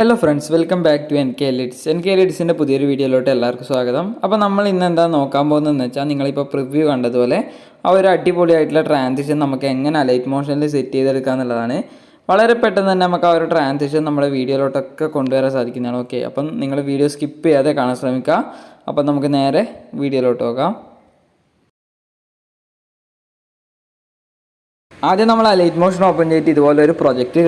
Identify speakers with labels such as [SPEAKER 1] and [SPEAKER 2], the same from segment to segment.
[SPEAKER 1] Hello friends, welcome back to NKL NKLന്റെ പുതിയൊരു വീഡിയോയിലോട്ട് എല്ലാവർക്കും സ്വാഗതം. അപ്പോൾ നമ്മൾ ഇന്ന് എന്താ നോക്കാൻ പോകുന്നതെന്ന് വെച്ചാൽ, നിങ്ങളിപ്പോൾ പ്രിവ്യൂ കണ്ടതുപോലെ ആ ഒരു അടിപൊളിയായിട്ടുള്ള ട്രാൻസിഷൻ നമുക്ക് എങ്ങനെ അലൈറ്റ് മോഷനിൽ സെറ്റ് ചെയ്തെടുക്കുക എന്നുള്ളതാണ്. വളരെ പെട്ടെന്ന് തന്നെ നമുക്ക് ആ ഒരു ട്രാൻസിഷൻ നമ്മുടെ വീഡിയോയിലോട്ടൊക്കെ കൊണ്ടുവരാൻ സാധിക്കുന്നതാണ്. ഓക്കെ, അപ്പം നിങ്ങൾ വീഡിയോ സ്കിപ്പ് ചെയ്യാതെ കാണാൻ ശ്രമിക്കുക. അപ്പം നമുക്ക് നേരെ വീഡിയോയിലോട്ട് പോകാം. ആദ്യം നമ്മൾ ലൈറ്റ് മോഷൻ ഓപ്പൺ ചെയ്തിട്ട് ഇതുപോലെ ഒരു പ്രൊജക്റ്റ്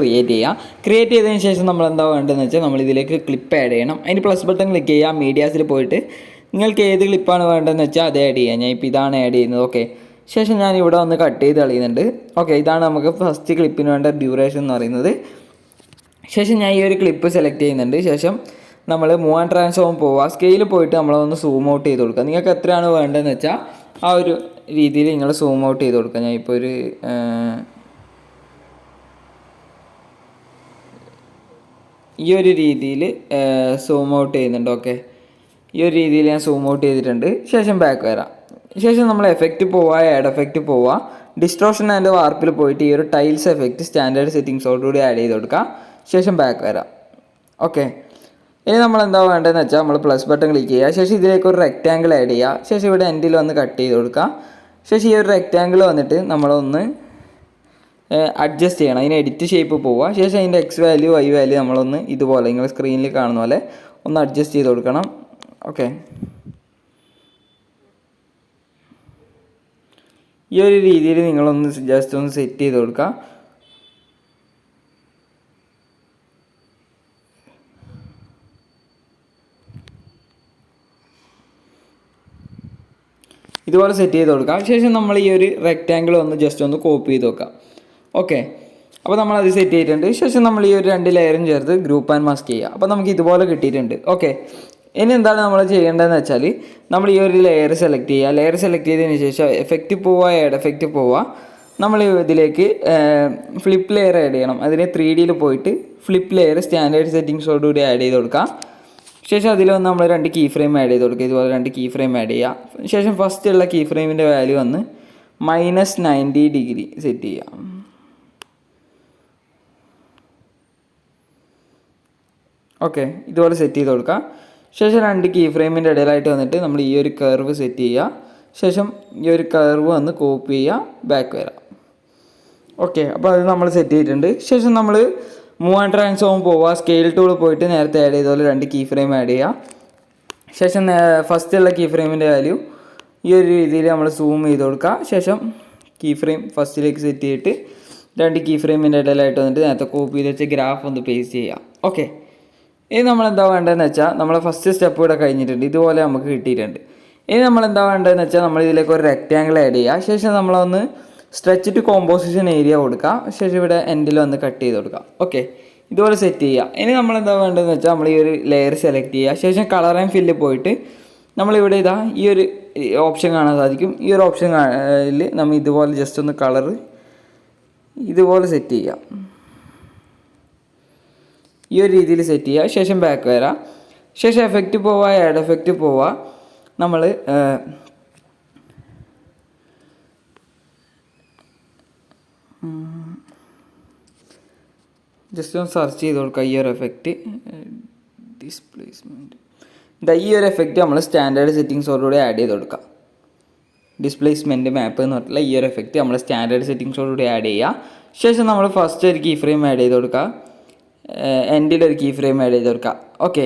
[SPEAKER 1] ക്രിയേറ്റ് ചെയ്തതിന് ശേഷം നമ്മൾ എന്താ വേണ്ടതെന്ന് വെച്ചാൽ, നമ്മൾ ഇതിലേക്ക് ക്ലിപ്പ് ആഡ് ചെയ്യണം. അതിന് പ്ലസ് ബട്ടൺ ക്ലിക്ക് ചെയ്യുക. മീഡിയാസിൽ പോയിട്ട് നിങ്ങൾക്ക് ഏത് ക്ലിപ്പാണ് വേണ്ടതെന്ന് വെച്ചാൽ അത് ആഡ് ചെയ്യുക. ഞാൻ ഇപ്പോൾ ഇതാണ് ആഡ് ചെയ്യുന്നത്. ഓക്കെ, ശേഷം ഞാൻ ഇവിടെ ഒന്ന് കട്ട് ചെയ്ത് കളയുന്നുണ്ട്. ഓക്കെ, ഇതാണ് നമുക്ക് ഫസ്റ്റ് ക്ലിപ്പിന് വേണ്ട ഡ്യൂറേഷൻ എന്ന് പറയുന്നത്. ശേഷം ഞാൻ ഈ ഒരു ക്ലിപ്പ് സെലക്ട് ചെയ്യുന്നുണ്ട്. ശേഷം നമ്മൾ മൂവ് ആൻഡ് ട്രാൻസ്ഫോം പോവുക. സ്കെയിൽ പോയിട്ട് നമ്മളൊന്ന് സൂം ഔട്ട് ചെയ്ത് കൊടുക്കുക. നിങ്ങൾക്ക് എത്രയാണ് വേണ്ടതെന്ന് വെച്ചാൽ ആ ഒരു രീതിയിൽ നിങ്ങൾ സൂം ഔട്ട് ചെയ്ത് കൊടുക്കുക. ഞാൻ ഇപ്പോൾ ഒരു ഈ ഒരു രീതിയിൽ സൂം ഔട്ട് ചെയ്യുന്നുണ്ട്. ഓക്കെ, ഈ ഒരു രീതിയിൽ ഞാൻ സൂം ഔട്ട് ചെയ്തിട്ടുണ്ട്. ശേഷം ബാക്ക് വരാം. ശേഷം നമ്മൾ എഫക്റ്റ് പോവുക, ആഡ് എഫക്റ്റ് പോവുക, ഡിസ്ട്രോഷൻ ആൻഡ് വാർപ്പിൽ പോയിട്ട് ഈ ഒരു ടൈൽസ് എഫക്റ്റ് സ്റ്റാൻഡേർഡ് സെറ്റിങ്സോടുകൂടി ആഡ് ചെയ്ത് കൊടുക്കുക. ശേഷം ബാക്ക് വരാം. ഓക്കെ, ഇനി നമ്മൾ എന്താ വേണ്ടതെന്ന് വെച്ചാൽ, നമ്മൾ പ്ലസ് ബട്ടൺ ക്ലിക്ക് ചെയ്യുക. ശേഷം ഇതിലേക്ക് ഒരു റെക്റ്റാങ്കിൾ ആഡ് ചെയ്യുക. ശേഷം ഇവിടെ എൻഡിൽ വന്ന് കട്ട് ചെയ്ത് കൊടുക്കുക. ശേഷം ഈ ഒരു റെക്റ്റാങ്കിൾ വന്നിട്ട് നമ്മളൊന്ന് അഡ്ജസ്റ്റ് ചെയ്യണം. അതിന് എഡിറ്റ് ഷേപ്പ് പോവുക. ശേഷം അതിൻ്റെ എക്സ് വാല്യൂ വൈ വാല്യൂ നമ്മളൊന്ന് ഇതുപോലെ നിങ്ങൾ സ്ക്രീനിൽ കാണുന്ന പോലെ ഒന്ന് അഡ്ജസ്റ്റ് ചെയ്ത് കൊടുക്കണം. ഓക്കെ, ഈ ഒരു രീതിയിൽ നിങ്ങളൊന്ന് ജസ്റ്റ് ഒന്ന് സെറ്റ് ചെയ്ത് കൊടുക്കുക. ഇതുപോലെ സെറ്റ് ചെയ്ത് കൊടുക്കാം. ശേഷം നമ്മൾ ഈ ഒരു റെക്റ്റാങ്കിൾ ഒന്ന് ജസ്റ്റ് ഒന്ന് കോപ്പി ചെയ്ത് വെക്കാം. ഓക്കെ, അപ്പോൾ നമ്മളത് സെറ്റ് ചെയ്തിട്ടുണ്ട്. ശേഷം നമ്മൾ ഈ ഒരു 2 ലെയറും ചേർത്ത് ഗ്രൂപ്പ് ആൻഡ് മാസ്ക് ചെയ്യുക. അപ്പോൾ നമുക്ക് ഇതുപോലെ കിട്ടിയിട്ടുണ്ട്. ഓക്കെ, ഇനി എന്താണ് നമ്മൾ ചെയ്യേണ്ടതെന്ന് വെച്ചാൽ, നമ്മൾ ഈ ഒരു ലെയർ സെലക്ട് ചെയ്യുക. ലെയർ സെലക്ട് ചെയ്തതിന് ശേഷം എഫക്റ്റ് പോവുക, ആഡ് എഫക്റ്റ് പോവുക. നമ്മൾ ഇതിലേക്ക് ഫ്ലിപ്പ് ലെയർ ആഡ് ചെയ്യണം. അതിന് 3Dയിൽ പോയിട്ട് ഫ്ലിപ്പ് ലെയർ സ്റ്റാൻഡേർഡ് സെറ്റിങ്സോടുകൂടി ആഡ് ചെയ്ത് കൊടുക്കുക. ശേഷം അതിൽ വന്ന് നമ്മൾ 2 കീ ഫ്രെയിം ആഡ് ചെയ്ത് കൊടുക്കുക. ഇതുപോലെ 2 കീ ഫ്രെയിം ആഡ് ചെയ്യുക. ശേഷം ഫസ്റ്റ് ഉള്ള കീ ഫ്രെയിമിൻ്റെ വാല്യൂ വന്ന് -90 ഡിഗ്രി സെറ്റ് ചെയ്യാം. ഓക്കെ, ഇതുപോലെ സെറ്റ് ചെയ്ത് കൊടുക്കുക. ശേഷം 2 കീ ഫ്രെയിമിൻ്റെ ഇടയിലായിട്ട് വന്നിട്ട് നമ്മൾ ഈ ഒരു കർവ് സെറ്റ് ചെയ്യുക. ശേഷം ഈ ഒരു കർവ് വന്ന് കോപ്പി ചെയ്യുക, ബാക്ക് വരാം. ഓക്കെ, അപ്പോൾ അത് നമ്മൾ സെറ്റ് ചെയ്തിട്ടുണ്ട്. ശേഷം നമ്മൾ മൂവ് ആൻഡ് ട്രാൻസ്ഫോം പോവുക. സ്കെയിൽ ടൂൾ പോയിട്ട് നേരത്തെ ആഡ് ചെയ്തപോലെ 2 കീ ഫ്രെയിം ആഡ് ചെയ്യുക. ശേഷം ഫസ്റ്റുള്ള കീ ഫ്രെയിമിൻ്റെ വാല്യൂ ഈ ഒരു രീതിയിൽ നമ്മൾ സൂം ചെയ്ത് കൊടുക്കുക. ശേഷം കീ ഫ്രെയിം ഫസ്റ്റിലേക്ക് സെറ്റ് ചെയ്തിട്ട് 2 കീ ഫ്രെയിമിൻ്റെ ഇടയിലായിട്ട് വന്നിട്ട് നേരത്തെ കോപ്പി ചെയ്ത് വെച്ച ഗ്രാഫ് ഒന്ന് പേസ്റ്റ് ചെയ്യുക. ഓക്കെ, ഇനി നമ്മളെന്താ വേണ്ടതെന്ന് വെച്ചാൽ, നമ്മൾ ഫസ്റ്റ് സ്റ്റെപ്പ് ഇവിടെ കഴിഞ്ഞിട്ടുണ്ട്. ഇതുപോലെ നമുക്ക് കിട്ടിയിട്ടുണ്ട്. ഇനി നമ്മളെന്താ വേണ്ടതെന്ന് വെച്ചാൽ, നമ്മൾ ഇതിലേക്ക് ഒരു റെക്റ്റാങ്കിൾ ആഡ് ചെയ്യുക. ശേഷം നമ്മളൊന്ന് സ്ട്രെച്ച് ടു കോമ്പോസിഷൻ ഏരിയ കൊടുക്കുക. ശേഷം ഇവിടെ എൻഡിൽ വന്ന് കട്ട് ചെയ്ത് കൊടുക്കുക. ഓക്കെ, ഇതുപോലെ സെറ്റ് ചെയ്യുക. ഇനി നമ്മളെന്താ വേണ്ടതെന്ന് വെച്ചാൽ, നമ്മൾ ഈ ഒരു ലെയർ സെലക്ട് ചെയ്യുക. ശേഷം കളർ ആൻഡ് ഫില്ല് പോയിട്ട് നമ്മളിവിടെ ഈ ഒരു ഓപ്ഷൻ കാണാൻ സാധിക്കും. ഈ ഒരു ഓപ്ഷനിൽ നമ്മൾ ഇതുപോലെ ജസ്റ്റ് ഒന്ന് കളർ ഇതുപോലെ സെറ്റ് ചെയ്യുക. ഈ ഒരു രീതിയിൽ സെറ്റ് ചെയ്യുക. ശേഷം ബാക്ക് വരാം. ശേഷം എഫക്റ്റ് പോവുക, ആഡ് എഫക്റ്റ് പോവുക. നമ്മൾ ജസ്റ്റ് ഒന്ന് സെർച്ച് ചെയ്ത് കൊടുക്കുക. ഈ ഒരു എഫക്റ്റ് ഡിസ്പ്ലേസ്മെൻറ്റ്, ഈ ഒരു എഫക്റ്റ് നമ്മൾ സ്റ്റാൻഡേർഡ് സെറ്റിങ്സോടുകൂടി ആഡ് ചെയ്ത് കൊടുക്കുക. ഡിസ്പ്ലേസ്മെൻറ്റ് മാപ്പ് എന്ന് പറഞ്ഞിട്ടുള്ള ഈ ഒരു എഫക്റ്റ് നമ്മൾ സ്റ്റാൻഡേർഡ് സെറ്റിങ്സോടുകൂടി ആഡ് ചെയ്യുക. ശേഷം നമ്മൾ ഫസ്റ്റ് ഒരു കീ ഫ്രെയിം ആഡ് ചെയ്ത് കൊടുക്കുക. എൻഡിലൊരു കീ ഫ്രെയിം ആഡ് ചെയ്ത് കൊടുക്കുക. ഓക്കെ,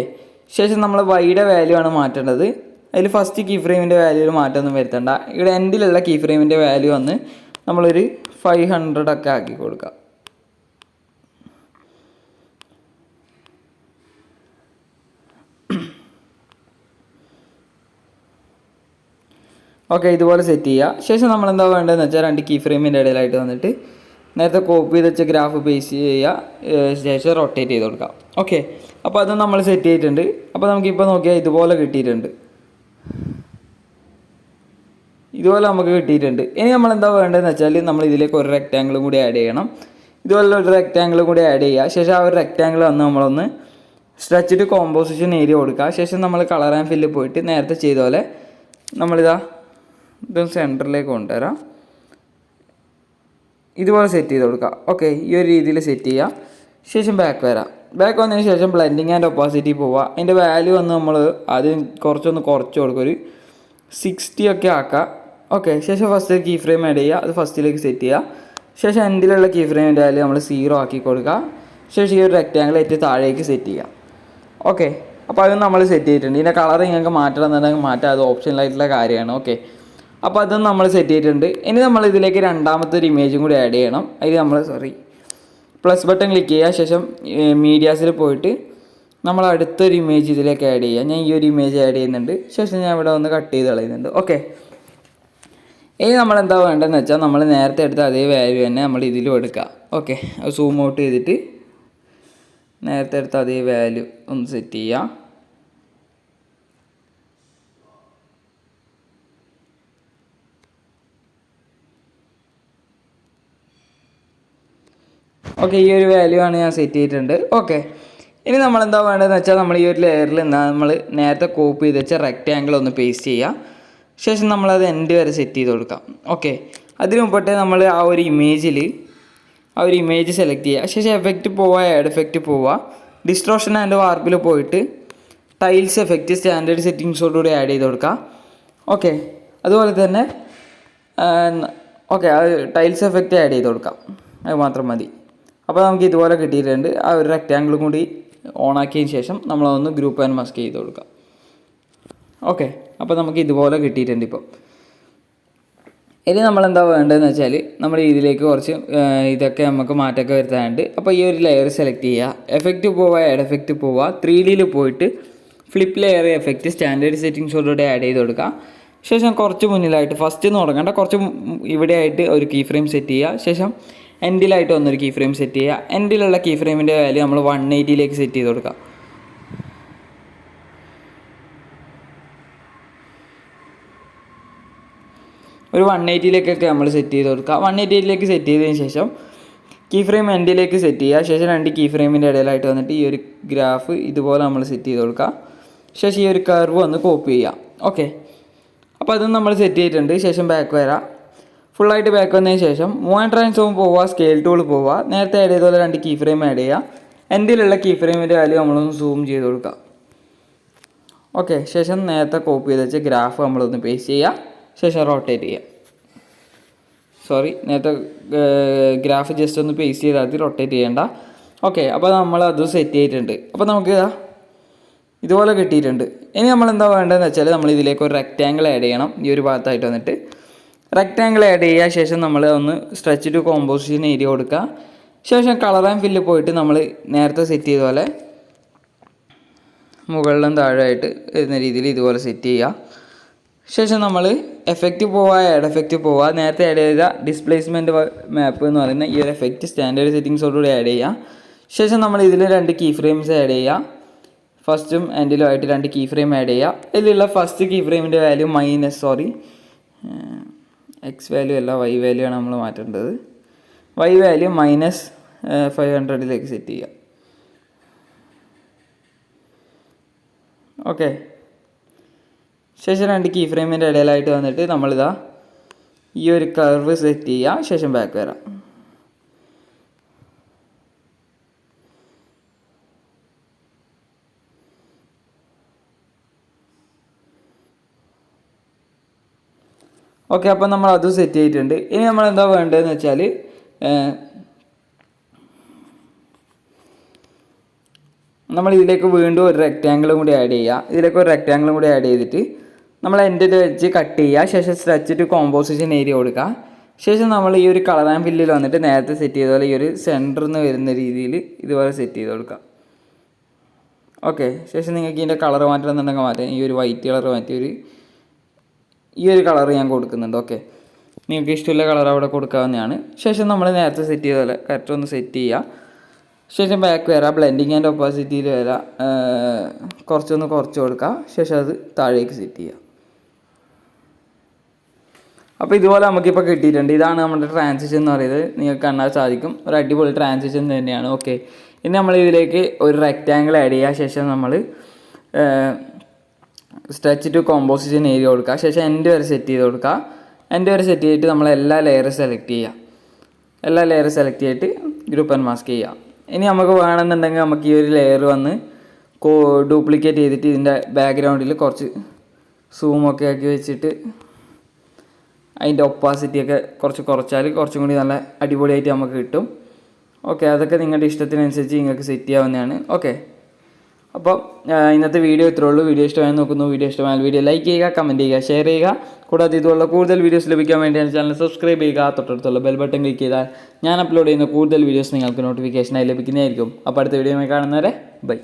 [SPEAKER 1] ശേഷം നമ്മൾ വൈയുടെ വാല്യൂ ആണ് മാറ്റേണ്ടത്. അതിൽ ഫസ്റ്റ് കീ ഫ്രെയിമിൻ്റെ വാല്യൂവിൽ മാറ്റമൊന്നും വരുത്തണ്ട. ഇവിടെ എൻഡിലുള്ള കീ ഫ്രെയിമിൻ്റെ വാല്യൂ വന്ന് നമ്മളൊരു 500 ഒക്കെ ആക്കി കൊടുക്കുക. ഓക്കെ, ഇതുപോലെ സെറ്റ് ചെയ്യുക. ശേഷം നമ്മൾ എന്താ വേണ്ടതെന്ന് വെച്ചാൽ, 2 കീ ഫ്രെയിമിൻ്റെ ഇടയിലായിട്ട് വന്നിട്ട് നേരത്തെ കോപ്പി ചെയ്ത് വെച്ച ഗ്രാഫ് പേസ്റ്റ് ചെയ്യുക. ശേഷം റൊട്ടേറ്റ് ചെയ്ത് കൊടുക്കുക. ഓക്കെ, അപ്പോൾ അത് നമ്മൾ സെറ്റ് ചെയ്തിട്ടുണ്ട്. അപ്പോൾ നമുക്കിപ്പോൾ നോക്കിയാൽ ഇതുപോലെ കിട്ടിയിട്ടുണ്ട്. ഇതുപോലെ നമുക്ക് കിട്ടിയിട്ടുണ്ട്. ഇനി നമ്മൾ എന്താ വേണ്ടതെന്ന് വെച്ചാൽ, നമ്മൾ ഇതിലേക്ക് ഒരു റെക്റ്റാങ്കിളും കൂടി ആഡ് ചെയ്യണം. ഇതുപോലെ ഒരു റെക്റ്റാങ്കിളും കൂടി ആഡ് ചെയ്യുക. ശേഷം ആ ഒരു റെക്റ്റാങ്കിൾ വന്ന് നമ്മളൊന്ന് സ്ട്രെച്ച് ടു കോമ്പോസിഷൻ ഏരിയ കൊടുക്കുക. ശേഷം നമ്മൾ കളർ ആൻഡ് ഫില്ല് പോയിട്ട് നേരത്തെ ചെയ്ത പോലെ ഇതൊന്ന് സെൻറ്ററിലേക്ക് കൊണ്ടുവരാം. ഇതുപോലെ സെറ്റ് ചെയ്ത് കൊടുക്കുക. ഓക്കെ, ഈ ഒരു രീതിയിൽ സെറ്റ് ചെയ്യുക. ശേഷം ബാക്ക് വരാം. ബാക്ക് വന്നതിന് ശേഷം ബ്ലെൻഡിങ് ആൻഡ് ഒപ്പാസിറ്റി പോവുക. അതിൻ്റെ വാല്യൂ വന്ന് നമ്മൾ ആദ്യം കുറച്ച് കൊടുക്കുക, ഒരു 60 ഒക്കെ ആക്കുക. ഓക്കെ, ശേഷം ഫസ്റ്റ് കീ ഫ്രെയിം ആഡ് ചെയ്യുക, അത് ഫസ്റ്റിലേക്ക് സെറ്റ് ചെയ്യുക. ശേഷം എൻഡിലുള്ള കീ ഫ്രെയിമിൻ്റെ വാല്യൂ നമ്മൾ 0 ആക്കി കൊടുക്കുക. ശേഷം ഈ ഒരു റെക്റ്റാങ്കിൾ ഏറ്റവും താഴേക്ക് സെറ്റ് ചെയ്യുക. ഓക്കെ, അപ്പോൾ അത് നമ്മൾ സെറ്റ് ചെയ്തിട്ടുണ്ട്. ഇതിൻ്റെ കളർ നിങ്ങൾക്ക് മാറ്റണം എന്നുണ്ടെങ്കിൽ മാറ്റാം, അത് ഓപ്ഷനിലായിട്ടുള്ള കാര്യമാണ്. ഓക്കെ, അപ്പോൾ അതും നമ്മൾ സെറ്റ് ചെയ്തിട്ടുണ്ട്. ഇനി നമ്മൾ ഇതിലേക്ക് രണ്ടാമത്തെ ഒരു ഇമേജും കൂടി ആഡ് ചെയ്യണം. അതിൽ നമ്മൾ പ്ലസ് ബട്ടൺ ക്ലിക്ക് ചെയ്യുക. ശേഷം മീഡിയാസിൽ പോയിട്ട് നമ്മൾ അടുത്തൊരു ഇമേജ് ഇതിലേക്ക് ആഡ് ചെയ്യുക. ഞാൻ ഈ ഒരു ഇമേജ് ആഡ് ചെയ്യുന്നുണ്ട്. ശേഷം ഞാൻ ഇവിടെ ഒന്ന് കട്ട് ചെയ്ത് കളയുന്നുണ്ട്. ഓക്കെ, ഇനി നമ്മൾ എന്താ വേണ്ടതെന്ന് വെച്ചാൽ നമ്മൾ നേരത്തെ എടുത്ത അതേ വാല്യൂ തന്നെ നമ്മൾ ഇതിലും എടുക്കുക. ഓക്കെ, അത് സൂം ഔട്ട് ചെയ്തിട്ട് നേരത്തെ എടുത്ത അതേ വാല്യൂ ഒന്ന് സെറ്റ് ചെയ്യുക. ഓക്കെ, ഈ ഒരു വാല്യൂ ആണ് ഞാൻ സെറ്റ് ചെയ്തിട്ടുണ്ട്. ഓക്കെ, ഇനി നമ്മൾ എന്താ വേണ്ടതെന്ന് വെച്ചാൽ നമ്മൾ ഈ ഒരു ലെയറിൽ നമ്മൾ നേരത്തെ കോപ്പി ചെയ്ത് വെച്ച റെക്റ്റാങ്കിൾ ഒന്ന് പേസ്റ്റ് ചെയ്യുക. ശേഷം നമ്മളത് എൻഡ് വരെ സെറ്റ് ചെയ്ത് കൊടുക്കാം. ഓക്കെ, അതിന് മുമ്പേ നമ്മൾ ആ ഒരു ഇമേജ് സെലക്ട് ചെയ്യുക. ശേഷം എഫക്റ്റ് പോവുക, ആഡ് എഫക്റ്റ് പോവുക, ഡിസ്ട്രോഷൻ ആൻഡ് വാർപ്പിൽ പോയിട്ട് ടൈൽസ് എഫക്റ്റ് സ്റ്റാൻഡേർഡ് സെറ്റിങ്സോടുകൂടി ആഡ് ചെയ്ത് കൊടുക്കുക. ഓക്കെ, അതുപോലെ തന്നെ ഓക്കെ, അത് ടൈൽസ് എഫക്റ്റ് ആഡ് ചെയ്ത് കൊടുക്കാം, അത് മാത്രം മതി. അപ്പോൾ നമുക്ക് ഇതുപോലെ കിട്ടിയിട്ടുണ്ട്. ആ ഒരു റെക്റ്റാങ്കിളും കൂടി ഓൺ ആക്കിയതിന് ശേഷം നമ്മളതൊന്ന് ഗ്രൂപ്പ് ആൻഡ് മാസ്ക് ചെയ്ത് കൊടുക്കാം. ഓക്കെ, അപ്പോൾ നമുക്ക് ഇതുപോലെ കിട്ടിയിട്ടുണ്ട്. ഇപ്പോൾ ഇനി നമ്മളെന്താ വേണ്ടതെന്ന് വെച്ചാൽ നമ്മൾ ഇതിലേക്ക് കുറച്ച് ഇതൊക്കെ നമുക്ക് മാറ്റമൊക്കെ വരുത്താനുണ്ട്. അപ്പോൾ ഈ ഒരു ലെയർ സെലക്ട് ചെയ്യുക, എഫക്റ്റ് പോവുക, ആഡ് എഫക്റ്റ് പോവുക, 3Dയിൽ പോയിട്ട് ഫ്ലിപ്പ് ലെയർ എഫക്റ്റ് സ്റ്റാൻഡേർഡ് സെറ്റിങ്സോടുകൂടി ആഡ് ചെയ്ത് കൊടുക്കുക. ശേഷം കുറച്ച് മുന്നിലായിട്ട് ഫസ്റ്റ് എന്ന് തുടങ്ങേണ്ട, കുറച്ച് ഇവിടെ ആയിട്ട് ഒരു കീ ഫ്രെയിം സെറ്റ് ചെയ്യുക. ശേഷം എൻഡിലായിട്ട് വന്നൊരു കീ ഫ്രെയിം സെറ്റ് ചെയ്യുക. എൻഡിലുള്ള കീ ഫ്രെയിമിൻ്റെ വാല്യൂ നമ്മൾ 180ലേക്ക് സെറ്റ് ചെയ്ത് കൊടുക്കുക. ഒരു 180ലേക്കൊക്കെ നമ്മൾ സെറ്റ് ചെയ്ത് കൊടുക്കുക. 180ലേക്ക് സെറ്റ് ചെയ്തതിന് ശേഷം കീ ഫ്രെയിം എൻഡിലേക്ക് സെറ്റ് ചെയ്യുക. ശേഷം 2 കീ ഫ്രെയിമിൻ്റെ ഇടയിലായിട്ട് വന്നിട്ട് ഈ ഒരു ഗ്രാഫ് ഇതുപോലെ നമ്മൾ സെറ്റ് ചെയ്ത് കൊടുക്കുക. ശേഷം ഈ ഒരു കർവ് ഒന്ന് കോപ്പി ചെയ്യുക. ഓക്കെ, അപ്പോൾ അതും നമ്മൾ സെറ്റ് ചെയ്തിട്ടുണ്ട്. ശേഷം ബാക്ക് വരാം. ഫുള്ളായിട്ട് ബാക്ക് വന്നതിന് ശേഷം മൂവ് ആൻഡ് ട്രാൻസ്ഫോം പോവുക, സ്കെയിൽ ടൂൾ പോവുക, നേരത്തെ ആഡ് ചെയ്ത പോലെ 2 കീ ഫ്രെയിം ആഡ് ചെയ്യുക. എൻഡിലുള്ള കീ ഫ്രെയിമിൻ്റെ വാല്യൂ നമ്മളൊന്ന് സൂം ചെയ്ത് കൊടുക്കുക. ഓക്കെ, ശേഷം നേരത്തെ കോപ്പി ചെയ്ത് വെച്ച് ഗ്രാഫ് നമ്മളൊന്ന് പേസ്റ്റ് ചെയ്യുക. ശേഷം റൊട്ടേറ്റ് ചെയ്യുക. നേരത്തെ ഗ്രാഫ് ജസ്റ്റ് ഒന്ന് പേസ്റ്റ് ചെയ്താൽ മതി, റൊട്ടേറ്റ് ചെയ്യേണ്ട. ഓക്കെ, അപ്പോൾ നമ്മളത് സെറ്റ് ചെയ്തിട്ടുണ്ട്. അപ്പോൾ നമുക്ക് ഇതുപോലെ കിട്ടിയിട്ടുണ്ട്. ഇനി നമ്മൾ എന്താ വേണ്ടതെന്ന് വെച്ചാൽ നമ്മൾ ഇതിലേക്ക് ഒരു റെക്റ്റാങ്കിൾ ആഡ് ചെയ്യണം. ഈ ഒരു ഭാഗത്തായിട്ട് വന്നിട്ട് റെക്റ്റാങ്കിൾ ആഡ് ചെയ്യുക. ശേഷം നമ്മൾ ഒന്ന് സ്ട്രെച്ച് ടു കോമ്പോസിഷൻ ഏരിയ കൊടുക്കുക. ശേഷം കളർ ആൻഡ് ഫില്ല് പോയിട്ട് നമ്മൾ നേരത്തെ സെറ്റ് ചെയ്ത പോലെ മുകളിലും താഴെയായിട്ട് വരുന്ന രീതിയിൽ ഇതുപോലെ സെറ്റ് ചെയ്യുക. ശേഷം നമ്മൾ എഫക്റ്റ് പോവുക, ആഡ് എഫക്റ്റ് പോവുക, നേരത്തെ ആഡ് ചെയ്ത ഡിസ്പ്ലേസ്മെൻറ്റ് മാപ്പ് എന്ന് പറയുന്ന ഈ ഒരു എഫക്റ്റ് സ്റ്റാൻഡേർഡ് സെറ്റിങ്സോടുകൂടി ആഡ് ചെയ്യുക. ശേഷം നമ്മൾ ഇതിൽ 2 കീ ഫ്രെയിംസ് ആഡ് ചെയ്യുക. ഫസ്റ്റും എൻഡിലും ആയിട്ട് 2 കീ ഫ്രെയിം ആഡ് ചെയ്യുക. ഇതിലുള്ള ഫസ്റ്റ് കീ ഫ്രെയിമിൻ്റെ വാല്യൂ എക്സ് വാല്യൂ അല്ല, വൈ വാല്യൂ ആണ് നമ്മൾ മാറ്റേണ്ടത്. വൈ വാല്യൂ -500ലേക്ക് സെറ്റ് ചെയ്യുക. ഓക്കെ, ശേഷം 2 കീ ഫ്രെയിമിൻ്റെ ഇടയിലായിട്ട് വന്നിട്ട് നമ്മളിതാ ഈ ഒരു കർവ് സെറ്റ് ചെയ്യുക. ശേഷം ബാക്ക് വരാം. ഓക്കെ, അപ്പോൾ നമ്മൾ അത് സെറ്റ് ചെയ്തിട്ടുണ്ട്. ഇനി നമ്മൾ എന്താ വേണ്ടതെന്ന് വെച്ചാൽ നമ്മൾ ഇതിലേക്ക് വീണ്ടും ഒരു റെക്റ്റാങ്കിളും കൂടി ആഡ് ചെയ്യുക. ഇതിലേക്ക് ഒരു റെക്റ്റാങ്കിളും കൂടി ആഡ് ചെയ്തിട്ട് നമ്മൾ എൻഡിൽ വെച്ച് കട്ട് ചെയ്യുക. ശേഷം സ്ട്രെച്ച് ടു കോമ്പോസിഷൻ ഏരിയ കൊടുക്കുക. ശേഷം നമ്മൾ ഈ ഒരു കളർ ആൻഡ് ഫില്ലിൽ വന്നിട്ട് നേരത്തെ സെറ്റ് ചെയ്ത പോലെ ഈ ഒരു സെൻറ്ററിൽ നിന്ന് വരുന്ന രീതിയിൽ ഇതുപോലെ സെറ്റ് ചെയ്ത് കൊടുക്കുക. ഓക്കെ, ശേഷം നിങ്ങൾക്ക് ഇതിൻ്റെ കളർ മാറ്റണമെന്നുണ്ടെങ്കിൽ മാറ്റാം. ഈ ഒരു വൈറ്റ് കളർ മാറ്റി ഈ ഒരു കളർ ഞാൻ കൊടുക്കുന്നുണ്ട്. ഓക്കെ, നിങ്ങൾക്ക് ഇഷ്ടമുള്ള കളർ അവിടെ കൊടുക്കാവുന്നതാണ്. ശേഷം നമ്മൾ നേരത്തെ സെറ്റ് ചെയ്ത പോലെ കറക്റ്റ് ഒന്ന് സെറ്റ് ചെയ്യുക. ശേഷം ബാക്ക് വരാം, ബ്ലെൻഡിങ് ആൻഡ് ഒപ്പാസിറ്റിയിൽ വരാം, കുറച്ച് കൊടുക്കുക. ശേഷം അത് താഴേക്ക് സെറ്റ് ചെയ്യുക. അപ്പോൾ ഇതുപോലെ നമുക്കിപ്പോൾ കിട്ടിയിട്ടുണ്ട്. ഇതാണ് നമ്മുടെ ട്രാൻസിഷൻ എന്ന് പറയുന്നത്. നിങ്ങൾക്ക് കാണാൻ സാധിക്കും, ഒരു അടിപൊളി ട്രാൻസിഷൻ തന്നെയാണ്. ഓക്കെ, ഇനി നമ്മൾ ഇതിലേക്ക് ഒരു റെക്റ്റാങ്കിൾ ആഡ് ചെയ്യുക. ശേഷം നമ്മൾ സ്ട്രെച്ച് ടു കോമ്പോസിഷൻ ഏരിയ കൊടുക്കുക. ശേഷം എൻഡ് വരെ സെറ്റ് ചെയ്ത് കൊടുക്കുക. എൻഡ് വരെ സെറ്റ് ചെയ്തിട്ട് നമ്മൾ എല്ലാ ലെയറും സെലക്ട് ചെയ്യുക. എല്ലാ ലെയറും സെലക്ട് ചെയ്തിട്ട് ഗ്രൂപ്പ് ആൻഡ് മാസ്ക് ചെയ്യുക. ഇനി നമുക്ക് വേണമെന്നുണ്ടെങ്കിൽ നമുക്ക് ഈ ഒരു ലെയർ വന്ന് ഡ്യൂപ്ലിക്കേറ്റ് ചെയ്തിട്ട് ഇതിൻ്റെ ബാക്ക്ഗ്രൗണ്ടിൽ കുറച്ച് സൂമൊക്കെ ആക്കി വെച്ചിട്ട് അതിൻ്റെ ഒപ്പാസിറ്റിയൊക്കെ കുറച്ചാൽ കുറച്ചും കൂടി നല്ല അടിപൊളിയായിട്ട് നമുക്ക് കിട്ടും. ഓക്കെ, അതൊക്കെ നിങ്ങളുടെ ഇഷ്ടത്തിനനുസരിച്ച് നിങ്ങൾക്ക് സെറ്റ് ചെയ്യാവുന്നതാണ്. ഓക്കെ, അപ്പോൾ ഇന്നത്തെ വീഡിയോ ഇത്രേ ഉള്ളൂ. വീഡിയോ ഇഷ്ടമായി നോക്കുന്നു. വീഡിയോ ഇഷ്ടമായാൽ വീഡിയോ ലൈക്ക് ചെയ്യുക, കമൻറ്റ് ചെയ്യുക, ഷെയർ ചെയ്യുക. കൂടാതെ ഇതുപോലുള്ള കൂടുതൽ വീഡിയോസ് ലഭിക്കാൻ വേണ്ടിയാണ് ചാനൽ സബ്സ്ക്രൈബ് ചെയ്യുക. തൊട്ടടുത്തുള്ള ബെൽ ബട്ടൺ ക്ലിക്ക് ചെയ്താൽ ഞാൻ അപ്ലോഡ് ചെയ്യുന്ന കൂടുതൽ വീഡിയോസ് നിങ്ങൾക്ക് നോട്ടിഫിക്കേഷനായി ലഭിക്കുന്നതായിരിക്കും. അപ്പോൾ അടുത്ത വീഡിയോയുമായി കാണുന്നവരെ ബൈ.